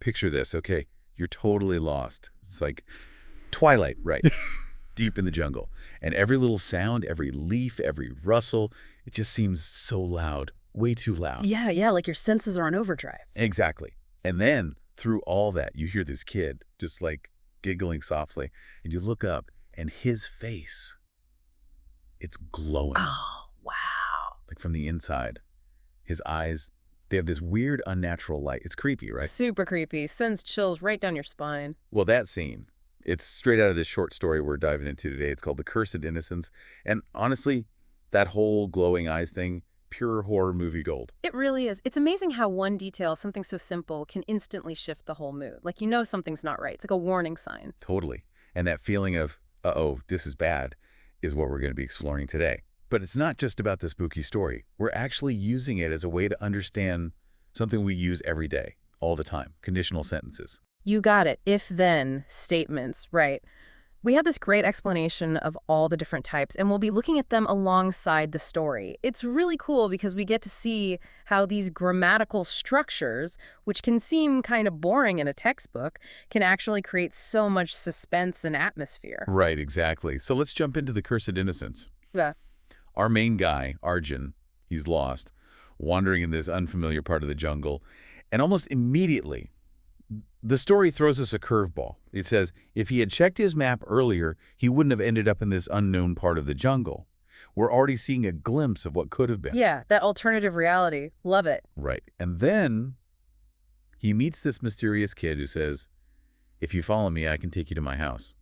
Picture this, okay? You're totally lost. It's like twilight, right? Deep in the jungle. And every little sound, every leaf, every rustle, it just seems so loud, way too loud. Yeah, yeah, like your senses are on overdrive. Exactly. And then through all that, you hear this kid just like giggling softly, and you look up, and his face, it's glowing, Oh, wow. like from the inside. His eyes, they have this weird, unnatural light. It's creepy, right? Super creepy. Sends chills right down your spine. Well, that scene, it's straight out of this short story we're diving into today. It's called The Cursed Innocence. And honestly, that whole glowing eyes thing, pure horror movie gold. It really is. It's amazing how one detail, something so simple, can instantly shift the whole mood. Like you know something's not right. It's like a warning sign. Totally. And that feeling of, uh-oh, this is bad, is what we're going to be exploring today. But it's not just about the spooky story. We're actually using it as a way to understand something we use every day, all the time, conditional sentences. You got it. If-then statements, right. We have this great explanation of all the different types, and we'll be looking at them alongside the story. It's really cool because we get to see how these grammatical structures, which can seem kind of boring in a textbook, can actually create so much suspense and atmosphere. Right, exactly. So let's jump into The Cursed Innocence. Yeah. Our main guy, Arjun, he's lost, wandering in this unfamiliar part of the jungle, and almost immediately, the story throws us a curveball. It says if he had checked his map earlier, he wouldn't have ended up in this unknown part of the jungle. We're already seeing a glimpse of what could have been. Yeah, that alternative reality. Love it. Right. And then he meets this mysterious kid who says, if you follow me, I can take you to my house.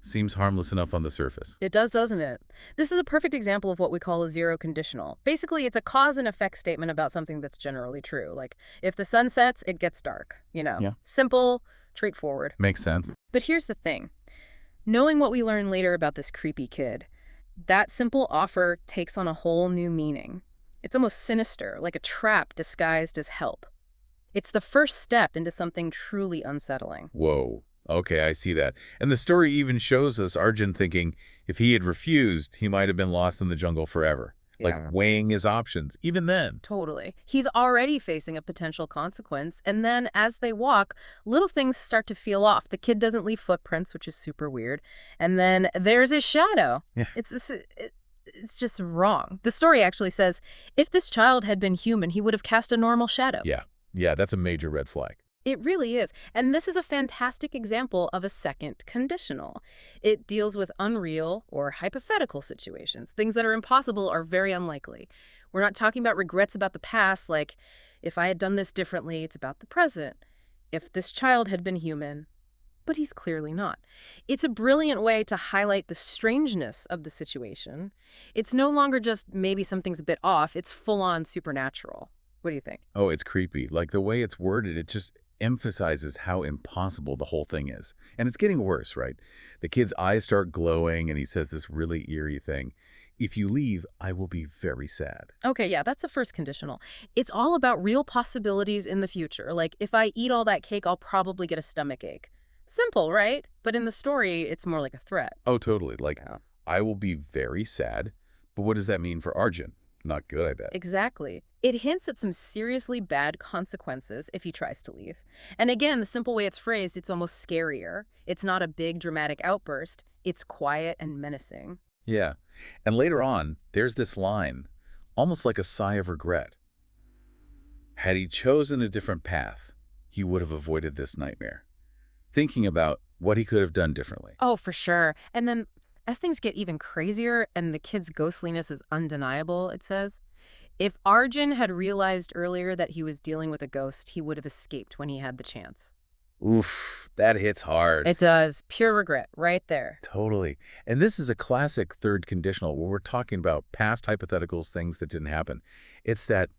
Seems harmless enough on the surface. It does, doesn't it? This is a perfect example of what we call a zero conditional. Basically, it's a cause and effect statement about something that's generally true. Like, if the sun sets, it gets dark. Yeah. Simple, straightforward. Makes sense. But here's the thing. Knowing what we learn later about this creepy kid, that simple offer takes on a whole new meaning. It's almost sinister, like a trap disguised as help. It's the first step into something truly unsettling. Whoa. Okay, I see that. And the story even shows us Arjun thinking if he had refused, he might have been lost in the jungle forever. Like weighing his options, even then. Totally. He's already facing a potential consequence, and then as they walk, little things start to feel off. The kid doesn't leave footprints, which is super weird, and then there's his shadow. Yeah. It's just wrong. The story actually says, if this child had been human, he would have cast a normal shadow. Yeah, that's a major red flag. It really is. And this is a fantastic example of a second conditional. It deals with unreal or hypothetical situations. Things that are impossible or very unlikely. We're not talking about regrets about the past, like, if I had done this differently, it's about the present. If this child had been human, but he's clearly not. It's a brilliant way to highlight the strangeness of the situation. It's no longer just maybe something's a bit off, it's full-on supernatural. What do you think? Oh, it's creepy. Like the way it's worded, it just emphasizes how impossible the whole thing is. And it's getting worse, right? The kid's eyes start glowing and he says this really eerie thing. If you leave, I will be very sad. Okay, yeah, that's the first conditional. It's all about real possibilities in the future. Like, if I eat all that cake, I'll probably get a stomachache. Simple, right? But in the story, it's more like a threat. Oh, totally. Like, I will be very sad. But what does that mean for Arjun? Not good, I bet. Exactly. It hints at some seriously bad consequences if he tries to leave. And again, the simple way it's phrased, it's almost scarier. It's not a big dramatic outburst. It's quiet and menacing. Yeah. And later on, there's this line, almost like a sigh of regret. Had he chosen a different path, he would have avoided this nightmare. Thinking about what he could have done differently. Oh, for sure. And then as things get even crazier and the kid's ghostliness is undeniable, it says, if Arjun had realized earlier that he was dealing with a ghost, he would have escaped when he had the chance. Oof, that hits hard. It does. Pure regret right there. Totally. And this is a classic third conditional where we're talking about past hypotheticals, things that didn't happen. It's that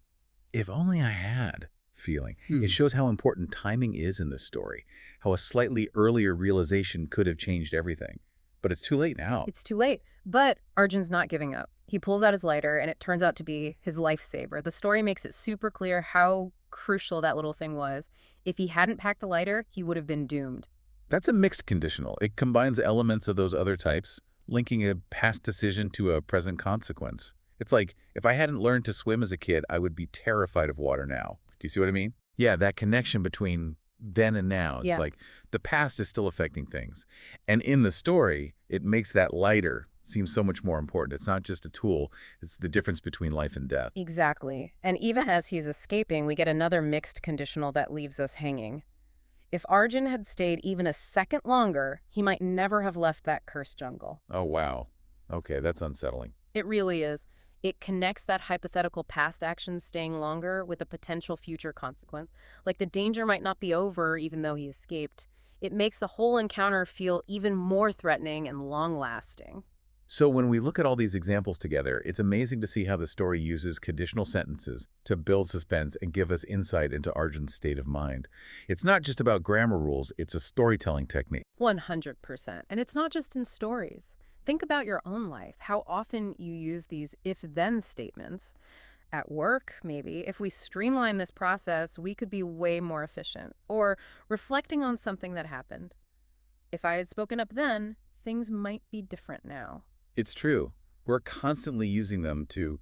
if only I had feeling. It shows how important timing is in this story, how a slightly earlier realization could have changed everything. But it's too late now. It's too late. But Arjun's not giving up. He pulls out his lighter, and it turns out to be his lifesaver. The story makes it super clear how crucial that little thing was. If he hadn't packed the lighter, he would have been doomed. That's a mixed conditional. It combines elements of those other types, linking a past decision to a present consequence. It's like, if I hadn't learned to swim as a kid, I would be terrified of water now. Do you see what I mean? Yeah, that connection between then and now. It's Yeah. like the past is still affecting things. And in the story, it makes that lighter seem so much more important. It's not just a tool, it's the difference between life and death. Exactly. And even as he's escaping, we get another mixed conditional that leaves us hanging. If Arjun had stayed even a second longer, he might never have left that cursed jungle. Oh, wow. Okay, that's unsettling. It really is. It connects that hypothetical past action staying longer with a potential future consequence. Like the danger might not be over even though he escaped. It makes the whole encounter feel even more threatening and long-lasting. So when we look at all these examples together, it's amazing to see how the story uses conditional sentences to build suspense and give us insight into Arjun's state of mind. It's not just about grammar rules, it's a storytelling technique. 100%. And it's not just in stories. Think about your own life, how often you use these if-then statements. At work, maybe, if we streamline this process, we could be way more efficient. Or reflecting on something that happened. If I had spoken up then, things might be different now. It's true. We're constantly using them to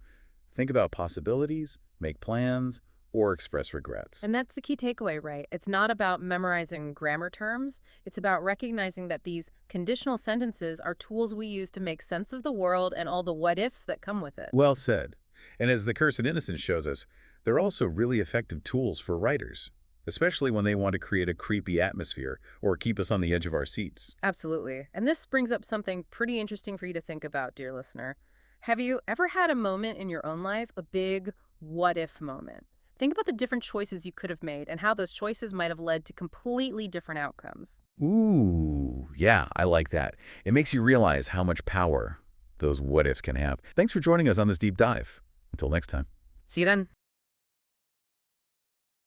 think about possibilities, make plans, or express regrets. And that's the key takeaway, right? It's not about memorizing grammar terms. It's about recognizing that these conditional sentences are tools we use to make sense of the world and all the what-ifs that come with it. Well said. And as The Curse of Innocence shows us, they're also really effective tools for writers, especially when they want to create a creepy atmosphere or keep us on the edge of our seats. Absolutely. And this brings up something pretty interesting for you to think about, dear listener. Have you ever had a moment in your own life, a big what-if moment? Think about the different choices you could have made and how those choices might have led to completely different outcomes. Ooh, yeah, I like that. It makes you realize how much power those what-ifs can have. Thanks for joining us on this deep dive. Until next time. See you then.